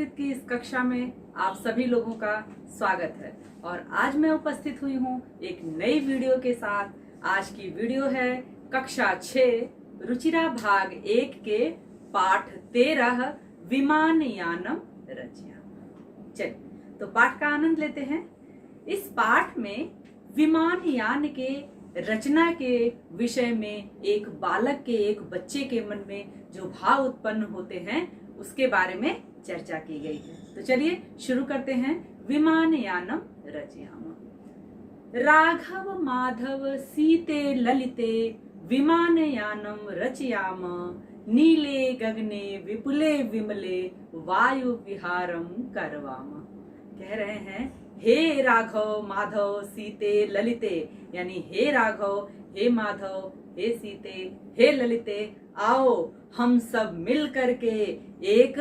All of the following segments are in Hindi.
संस्कृत की इस कक्षा में आप सभी लोगों का स्वागत है। और आज मैं उपस्थित हुई हूँ एक नई वीडियो के साथ। आज की वीडियो है कक्षा 6 रुचिरा भाग 1 के पाठ 13 विमानयानम रचयाम। चलिए तो पाठ का आनंद लेते हैं। इस पाठ में विमानयान के रचना के विषय में एक बालक के, एक बच्चे के मन में जो भाव उत्पन्न होते हैं उसके बारे में चर्चा की गई है। तो चलिए शुरू करते हैं। विमानयानम रचयाम। राघव माधव सीते ललिते विमानयानम रचयाम। नीले गगने विपुले विमले वायु विहारम करवाम। कह रहे हैं हे राघव माधव सीते ललिते, यानी हे राघव, हे माधव, हे सीते, हे ललिते, आओ हम सब मिल करके एक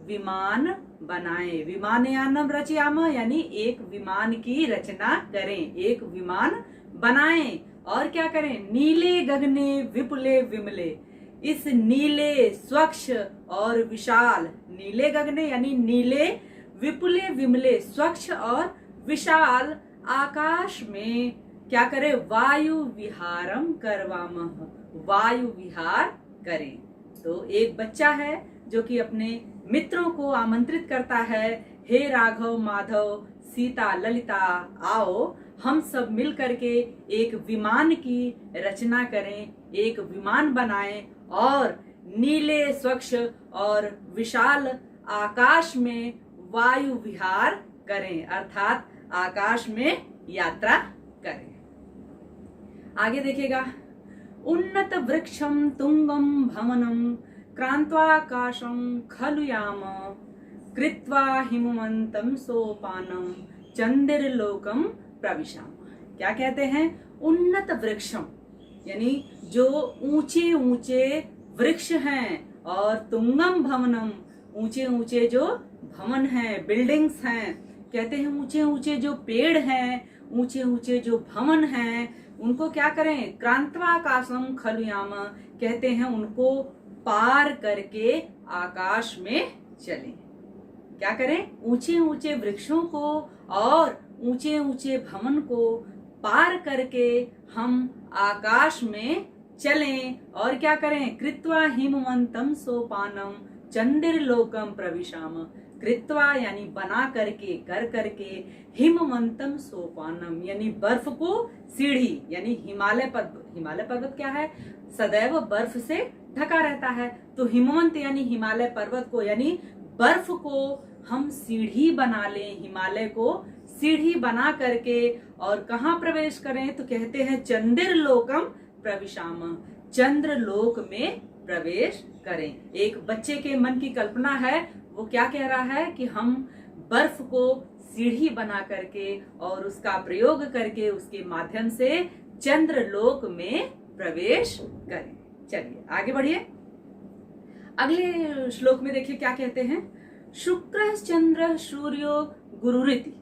विमान बनाएं। विमानयानम रचयाम यानी एक विमान की रचना करें, एक विमान बनाएं। और क्या करें? नीले गगने विपुले विमले, इस नीले स्वच्छ और विशाल, नीले गगने यानी नीले, विपुले विमले स्वच्छ और विशाल आकाश में क्या करें? वायु विहारम करवामः, वायु विहार करें। तो एक बच्चा है जो कि अपने मित्रों को आमंत्रित करता है, हे राघव माधव सीता ललिता, आओ हम सब मिल करके एक विमान की रचना करें, एक विमान बनाएं और नीले स्वच्छ और विशाल आकाश में वायु विहार करें, अर्थात आकाश में यात्रा करें। आगे देखिएगा। उन्नत वृक्षम तुंगम भवनम क्रांत्वाकाशम खलु याम। कृत्वा हिमवंतम सोपानम चंद्रलोकम प्रविशाम। क्या कहते हैं? उन्नत वृक्षम यानी जो ऊंचे ऊंचे वृक्ष हैं, और तुंगम भवनम ऊंचे ऊंचे जो भवन हैं, बिल्डिंग्स हैं। कहते हैं ऊंचे ऊंचे जो पेड़ हैं, ऊंचे ऊंचे जो भवन हैं, उनको क्या करें? क्रांत्वाकाशम खलुयाम, कहते हैं उनको पार करके आकाश में चलें। क्या करें? ऊंचे ऊंचे वृक्षों को और ऊंचे ऊंचे भवन को पार करके हम आकाश में चलें। और क्या करें? कृत्वा हिमवंतम सोपानम चंद्रलोकम प्रविशाम। कृत्वा यानी बना करके, कर करके, हिमवंतम सोपानम यानी बर्फ को सीढ़ी, यानी हिमालय पर्वत। हिमालय पर्वत क्या है? सदैव बर्फ से ढका रहता है। तो हिमवंत यानी हिमालय पर्वत को, यानी बर्फ को हम सीढ़ी बना लें, हिमालय को सीढ़ी बना करके और कहाँ प्रवेश करें? तो कहते हैं चंद्रलोकम प्रविशाम, चंद्रलोक में प्रवेश करें। एक बच्चे के मन की कल्पना है, वो क्या कह रहा है कि हम बर्फ को सीढ़ी बना करके और उसका प्रयोग करके उसके माध्यम से चंद्रलोक में प्रवेश करें। चलिए आगे बढ़िए। अगले श्लोक में देखिए क्या कहते हैं। शुक्र चंद्र सूर्यो गुरुरिति।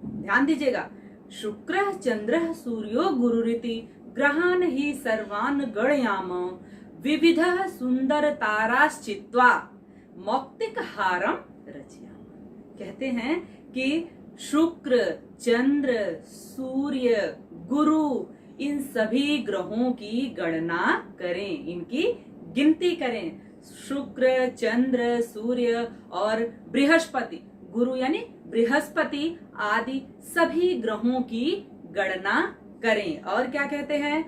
ध्यान दीजिएगा। शुक्र चंद्र सूर्यो गुरुरिति ग्रहान ही सर्वान गणयाम। विविध सुंदर ताराश्चित्वा मौक्तिक हारम रचयाम। कहते हैं कि शुक्र चंद्र सूर्य गुरु, इन सभी ग्रहों की गणना करें, इनकी गिनती करें। शुक्र चंद्र सूर्य और बृहस्पति, गुरु यानी बृहस्पति आदि सभी ग्रहों की गणना करें। और क्या कहते हैं?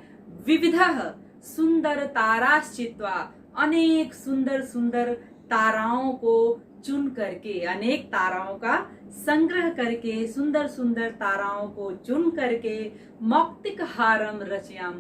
विविधः सुंदर ताराश्चित्वा, अनेक सुंदर सुंदर ताराओं को चुन करके, अनेक ताराओं का संग्रह करके, सुंदर सुंदर ताराओं को चुन करके मौक्तिक हारम रचयाम,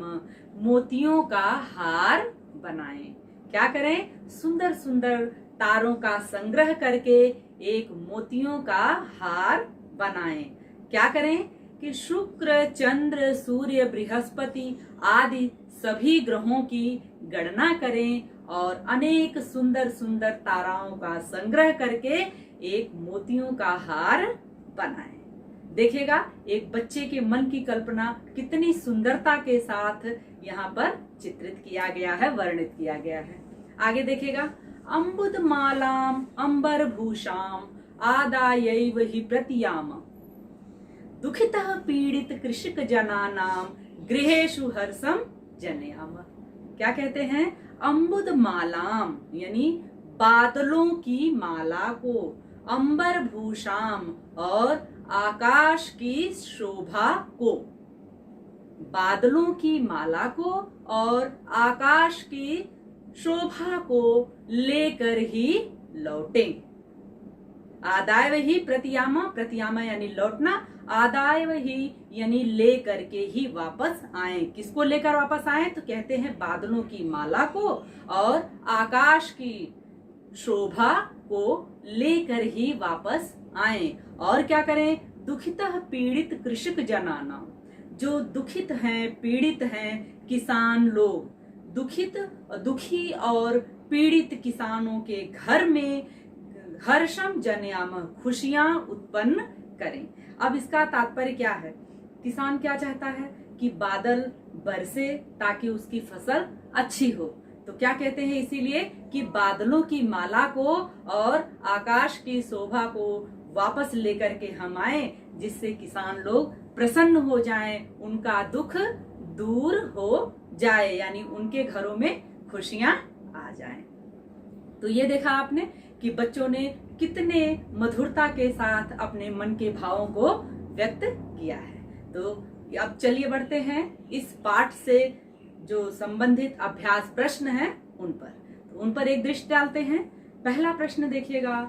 मोतियों का हार बनाएं। क्या करें? सुंदर सुंदर तारों का संग्रह करके एक मोतियों का हार बनाएं। क्या करें? कि शुक्र चंद्र सूर्य बृहस्पति आदि सभी ग्रहों की गणना करें और अनेक सुंदर सुंदर ताराओं का संग्रह करके एक मोतियों का हार बनाएं। देखिएगा एक बच्चे के मन की कल्पना कितनी सुंदरता के साथ यहाँ पर चित्रित किया गया है, वर्णित किया गया है। आगे देखिएगा। अम्बुदमालाम् अम्बरभूषाम् आदायैव हि प्रतियाम दुखितः पीड़ित कृषक जनानां गृहेषु हर्षम जनयाम। क्या कहते हैं? अम्बुदमालाम यानी बादलों की माला को, अंबर भूषाम और आकाश की शोभा को, बादलों की माला को और आकाश की शोभा को लेकर ही लौटें। आदाय वही प्रतियामा, प्रतियामा यानी लौटना, आदाय वही यानी ले करके ही वापस आए। किसको लेकर वापस आए? तो कहते हैं बादलों की माला को और आकाश की शोभा को लेकर ही वापस आए। और क्या करें? दुखितः पीड़ित कृषक जनाना, जो दुखित हैं, पीड़ित हैं किसान लोग, दुखी और पीड़ित किसानों के घर में हर्षम जनयाम, खुशियां उत्पन्न करें। अब इसका तात्पर्य क्या है? किसान क्या चाहता है कि बादल बरसे ताकि उसकी फसल अच्छी हो। तो क्या कहते हैं इसीलिए कि बादलों की माला को और आकाश की शोभा को वापस लेकर के हम आए, जिससे किसान लोग प्रसन्न हो जाएं, उनका दुख दूर हो जाए, यानी उनके घरों में खुशियां आ जाएं। तो ये देखा आपने कि बच्चों ने कितने मधुरता के साथ अपने मन के भावों को व्यक्त किया है। तो अब चलिए बढ़ते हैं इस पाठ से जो संबंधित अभ्यास प्रश्न हैं उन पर। तो उन पर एक दृष्टि डालते हैं। पहला प्रश्न देखिएगा,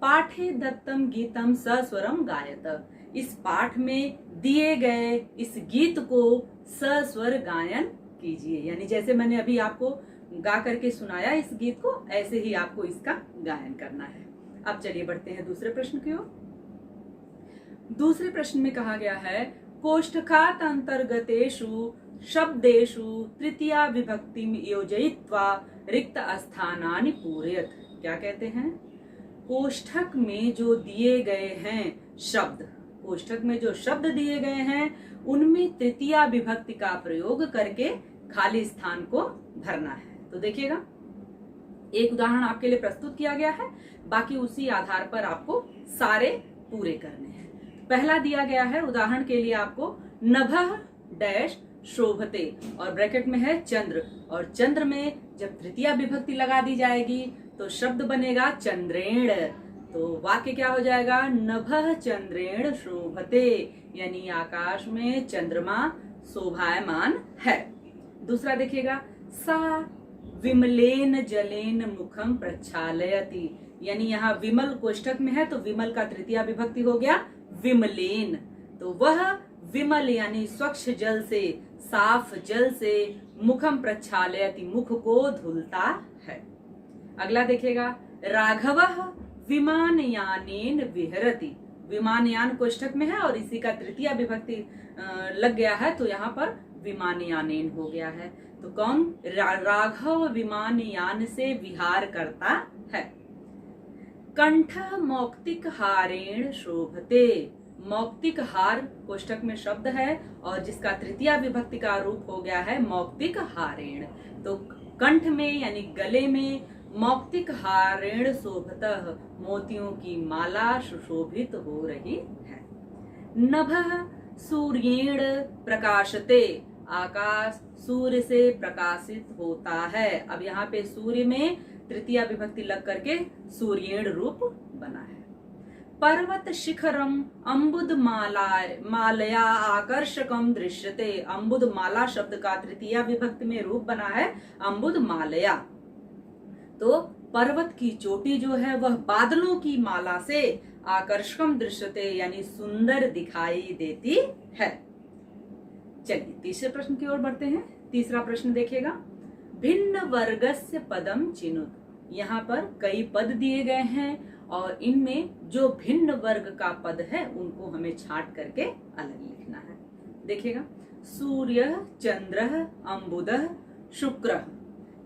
पाठे दत्तम गीतम सस्वरम गायत। इस पाठ में दिए गए इस गीत को सस्वर गायन कीजिए, यानी जैसे मैंने अभी आपको गा करके सुनाया इस गीत को, ऐसे ही आपको इसका गायन करना है। अब चलिए बढ़ते हैं दूसरे प्रश्न की ओर। दूसरे प्रश्न में कहा गया है, कोष्ठकात अंतर्गतेषु शब्देषु तृतीया विभक्तिम योजयित्वा रिक्त स्थानानि पूरयत। क्या कहते हैं? कोष्ठक में जो दिए गए हैं शब्द, कोष्ठक में जो शब्द दिए गए हैं उनमें तृतीया विभक्ति का प्रयोग करके खाली स्थान को भरना है। तो देखिएगा, एक उदाहरण आपके लिए प्रस्तुत किया गया है, बाकी उसी आधार पर आपको सारे पूरे करने हैं। पहला दिया गया है उदाहरण के लिए आपको, नभः डैश शोभते और ब्रैकेट में है चंद्र, और चंद्र में जब तृतीया विभक्ति लगा दी जाएगी तो शब्द बनेगा चंद्रेण। तो वाक्य क्या हो जाएगा? नभः चंद्रेण शोभते, यानी आकाश में चंद्रमा शोभायमान है। दूसरा देखिएगा, सा विमलेन जलेन मुखम प्रक्षालयति, यानी यहाँ विमल कोष्ठक में है तो विमल का तृतीया विभक्ति हो गया विमलेन। तो वह विमल यानी स्वच्छ जल से, साफ जल से मुखम प्रक्षालयति, मुख को धुलता है। अगला देखिएगा, राघवः विमानयानेन विहरति। विमानयान कोष्ठक में है और इसी का तृतीया विभक्ति लग गया है तो यहाँ पर विमानयानेन हो गया है। तो कौन? राघव विमानयान से विहार करता है। कंठ मौक्तिक हारेण शोभते। मौक्तिक हार कोष्ठक में शब्द है और जिसका तृतीया विभक्ति का रूप हो गया है मौक्तिक हारेण। तो कंठ में यानी गले में मौक्तिक हारेण शोभतः, मोतियों की माला सुशोभित हो रही है। नभः सूर्येण प्रकाशते। आकाश सूर्य से प्रकाशित होता है। अब यहाँ पे सूर्य में तृतीया विभक्ति लग करके सूर्येण रूप बना है। पर्वत शिखरम अम्बुद मालया आकर्षकम दृश्यते। अम्बुद माला शब्द का तृतीया विभक्ति में रूप बना है अम्बुद मालया। तो पर्वत की चोटी जो है वह बादलों की माला से आकर्षकम दृश्यते यानी सुंदर दिखाई देती है। चलिए तीसरे प्रश्न की ओर बढ़ते हैं। तीसरा प्रश्न देखिएगा, भिन्न वर्गस्य पदम चिनुत। यहाँ पर कई पद दिए गए हैं और इनमें जो भिन्न वर्ग का पद है उनको हमें छांट करके अलग लिखना है। देखिएगा, सूर्य चंद्र अम्बुद शुक्र।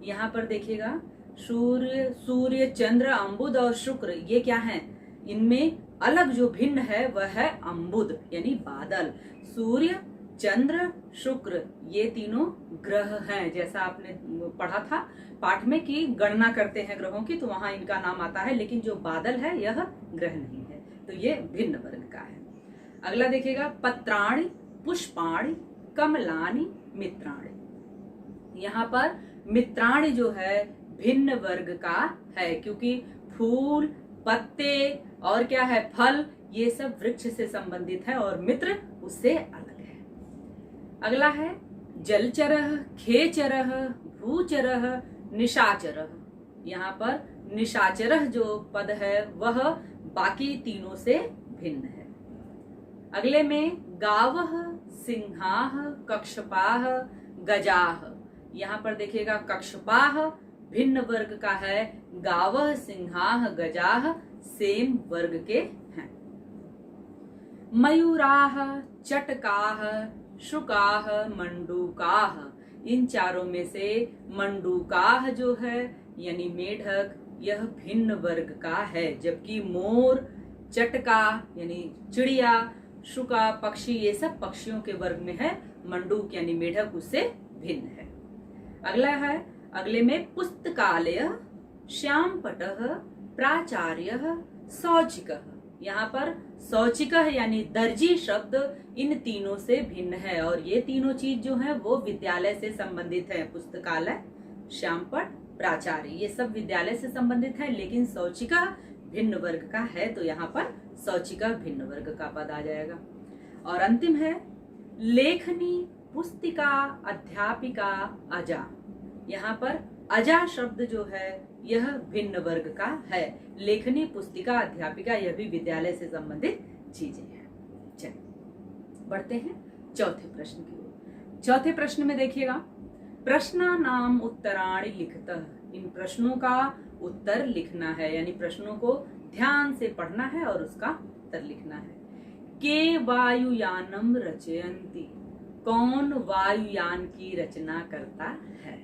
यहाँ पर देखिएगा सूर्य चंद्र अम्बुद और शुक्र ये क्या है? इनमें अलग जो भिन्न है वह है अम्बुद यानी बादल। सूर्य चंद्र शुक्र ये तीनों ग्रह हैं। जैसा आपने पढ़ा था पाठ में कि गणना करते हैं ग्रहों की, तो वहां इनका नाम आता है, लेकिन जो बादल है यह ग्रह नहीं है, तो ये भिन्न वर्ग का है। अगला देखिएगा, पत्राणि पुष्पाणि कमलानि मित्राणि। यहाँ पर मित्राणि जो है भिन्न वर्ग का है, क्योंकि फूल, पत्ते और क्या है, फल, ये सब वृक्ष से संबंधित है और मित्र उससे अलग है। अगला है जलचरः, खेचरः, भूचरः, निशाचरः। यहाँ पर निशाचरः जो पद है वह बाकी तीनों से भिन्न है। अगले में गावः, सिंहाः, कक्षपाः, गजाः। यहाँ पर देखिएगा कक्षपाः भिन्न वर्ग का है, गावः, सिंहाः, गजाः सेम वर्ग के हैं। मयूराः, चटकाः, शुकाः, मंडूकाः। इन चारों में से मंडूकाः जो है यानी मेढक, यह भिन्न वर्ग का है, जबकि मोर, चटका यानी चिड़िया, शुका पक्षी, ये सब पक्षियों के वर्ग में है। मंडूक यानी मेढक उससे भिन्न है। अगला है, अगले में पुस्तकालय, श्यामपटः, प्राचार्यः, शौचिकः। यहाँ पर शौचिकः यानी दर्जी शब्द इन तीनों से भिन्न है, और ये तीनों चीज जो है वो विद्यालय से संबंधित है। पुस्तकालय, श्यामपट, प्राचार्य, ये सब विद्यालय से संबंधित है, लेकिन शौचिकः भिन्न वर्ग का है, तो यहाँ पर शौचिकः भिन्न वर्ग का पद आ जाएगा। और अंतिम है लेखनी, पुस्तिका, अध्यापिका, अजा। यहाँ पर अजा शब्द जो है यह भिन्न वर्ग का है। लेखनी, पुस्तिका, अध्यापिका यह भी विद्यालय से संबंधित चीजें हैं। चलिए बढ़ते हैं चौथे प्रश्न की ओर। चौथे प्रश्न में देखिएगा, प्रश्नानाम उत्तराणि लिखतः। इन प्रश्नों का उत्तर लिखना है, यानी प्रश्नों को ध्यान से पढ़ना है और उसका उत्तर लिखना है। के वायुयानम रचयन्ति। कौन वायुयान की रचना करता है?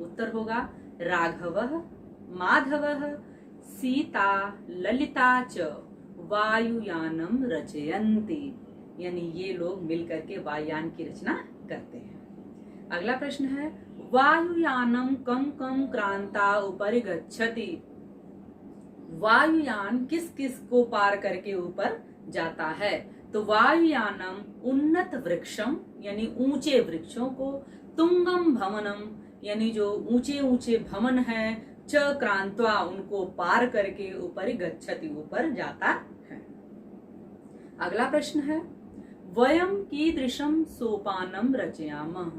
उत्तर होगा राघवः, माधवः, सीता, ललिता च वायुयानम रचयन्ति। यानी ये लोग मिलकर के वायुयान की रचना करते हैं। अगला प्रश्न है, वायुयानम कम कम क्रांता उपरि गच्छति। वायुयान किस किस को पार करके ऊपर जाता है? तो वायुयानम उन्नत वृक्षम यानी ऊंचे वृक्षों को, तुंगम भवनम यानी जो ऊंचे ऊंचे भवन हैं, च क्रांत्वा उनको पार करके ऊपर गच्छति ऊपर जाता है। अगला प्रश्न है, वयम कीदृशम सोपानम रचयामः।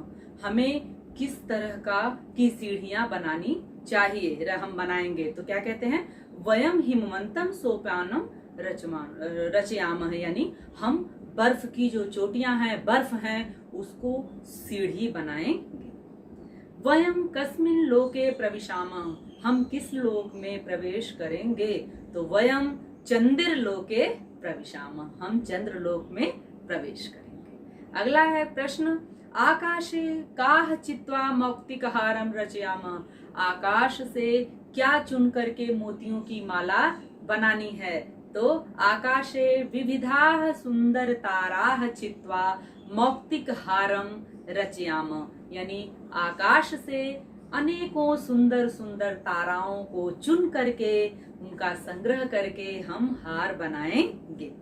हमें किस तरह की सीढ़ियां बनानी चाहिए, हम बनाएंगे तो क्या कहते हैं, वयम हिमवंतम सोपानम रचयामः, यानी हम बर्फ की जो चोटियां हैं, बर्फ हैं, उसको सीढ़ी बनाएंगे। वयम कस्मिन लोके प्रविशामः। हम किस लोक में प्रवेश करेंगे? तो वयम चंद्र लोके प्रविशामः। हम चंद्र लोक में प्रवेश करेंगे। अगला है प्रश्न, आकाशे काह चित्वा मौक्तिकहारम रचयामः। आकाश से क्या चुन करके मोतियों की माला बनानी है? तो आकाशे विविधाः सुंदर ताराः चित्वा मौक्तिकहारम रचयामः। यानी आकाश से अनेकों सुंदर सुंदर ताराओं को चुन करके उनका संग्रह करके हम हार बनाएंगे।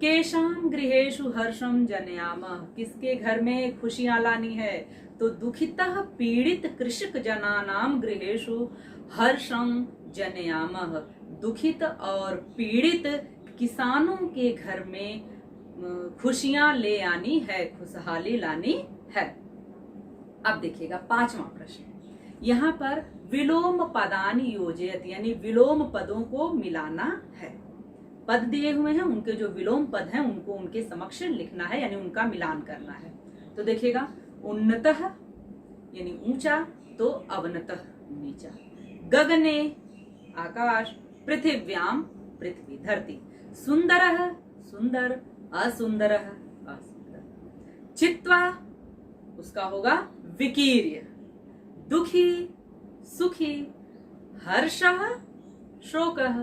केशाम गृहेषु हर्षम जनयामः। किसके घर में खुशियां लानी है? तो दुखितः पीड़ित कृषक जनानाम गृहेषु हर्षम जनयामः। दुखित और पीड़ित किसानों के घर में खुशियां ले आनी है, खुशहाली लानी है। अब देखिएगा पांचवा प्रश्न, यहाँ पर विलोम पदानि योजयत, यानी विलोम पदों को मिलाना है। पद दिए हुए हैं, उनके जो विलोम पद हैं उनको उनके समक्ष लिखना है, यानी उनका मिलान करना है। तो देखिएगा, उन्नतः यानी ऊंचा, तो अवनतः नीचा। गगने आकाश, पृथिव्याम पृथ्वी धरती। सुंदरः सुंदर, असुंदरः असुंदर। चित्वा उसका होगा विकीर्य। दुखी सुखी, हर्षः शोकः।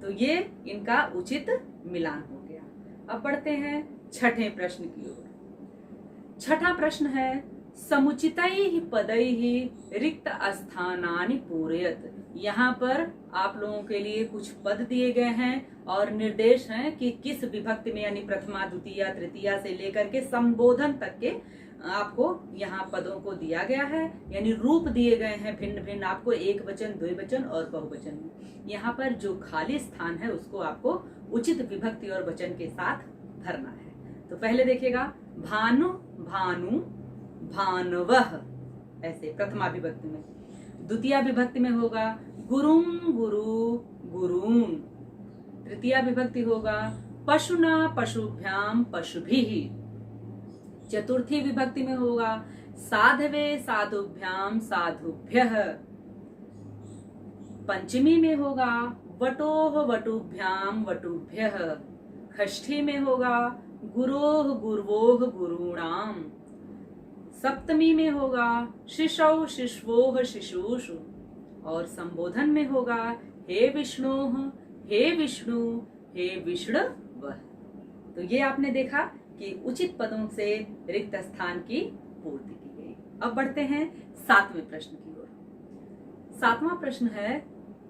तो ये इनका उचित मिलान हो गया। अब बढ़ते हैं छठे प्रश्न की ओर। छठा प्रश्न है, समुचितैः पदैः रिक्त स्थानानि पूरयत। यहाँ पर आप लोगों के लिए कुछ पद दिए गए हैं और निर्देश हैं कि किस विभक्ति में, यानी प्रथमा, द्वितीया, तृतीया से लेकर के संबोधन तक के आपको यहाँ पदों को दिया गया है, यानी रूप दिए गए हैं भिन्न भिन्न आपको, एक वचन, द्विवचन और बहुवचन में। यहाँ पर जो खाली स्थान है उसको आपको उचित विभक्ति और वचन के साथ भरना है। तो पहले देखिएगा, भानु, भानु, भानवः, ऐसे प्रथमा विभक्ति में। द्वितीया विभक्ति में होगा गुरुं, गुरु, गुरून्। तृतीया विभक्ति होगा पशुना, पशुभ्याम, पशुभिः। चतुर्थी विभक्ति में होगा साधवे, साधुभ्याम, साधुभ्यः। पंचमी में होगा वटोः, वटुभ्याम, वटुभ्यः। षष्ठी में होगा गुरोः, गुर्वोः, गुरूणाम। सप्तमी में होगा शिशौ, शिशवोः, शिशुषु। और संबोधन में होगा हे विष्णोः, हे विष्णु, हे विष्णवः। तो ये आपने देखा कि उचित पदों से रिक्त स्थान की पूर्ति की गई। अब बढ़ते हैं 7वें प्रश्न की ओर। 7वां प्रश्न है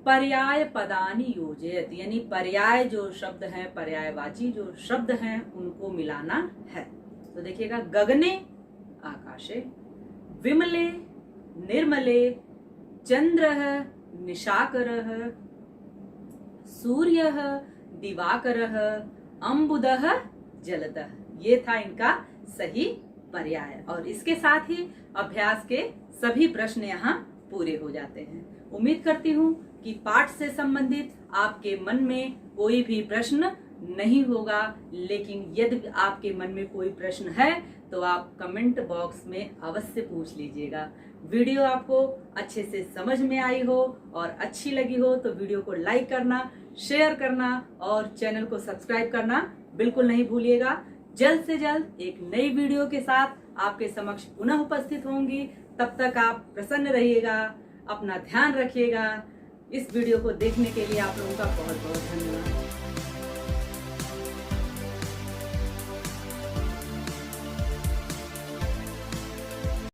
पर्याय पदानि योजयत, यानी पर्याय जो शब्द हैं, पर्यायवाची जो शब्द हैं उनको मिलाना है। तो देखिएगा, गगने आकाशे, विमले निर्मले, चंद्रः निशाकरः, सूर्यः दिवाकरः, अम्बुदः जलदः। ये था इनका सही पर्याय और इसके साथ ही अभ्यास के सभी प्रश्न यहाँ पूरे हो जाते हैं। उम्मीद करती हूँ कि पाठ से संबंधित आपके मन में कोई भी प्रश्न नहीं होगा, लेकिन यदि आपके मन में कोई प्रश्न है तो आप कमेंट बॉक्स में अवश्य पूछ लीजिएगा। वीडियो आपको अच्छे से समझ में आई हो और अच्छी लगी हो तो वीडियो को लाइक करना, शेयर करना और चैनल को सब्सक्राइब करना बिल्कुल नहीं भूलिएगा। जल्द से जल्द एक नई वीडियो के साथ आपके समक्ष पुनः उपस्थित होंगी। तब तक आप प्रसन्न रहिएगा, अपना ध्यान रखिएगा। इस वीडियो को देखने के लिए आप लोगों का बहुत बहुत धन्यवाद।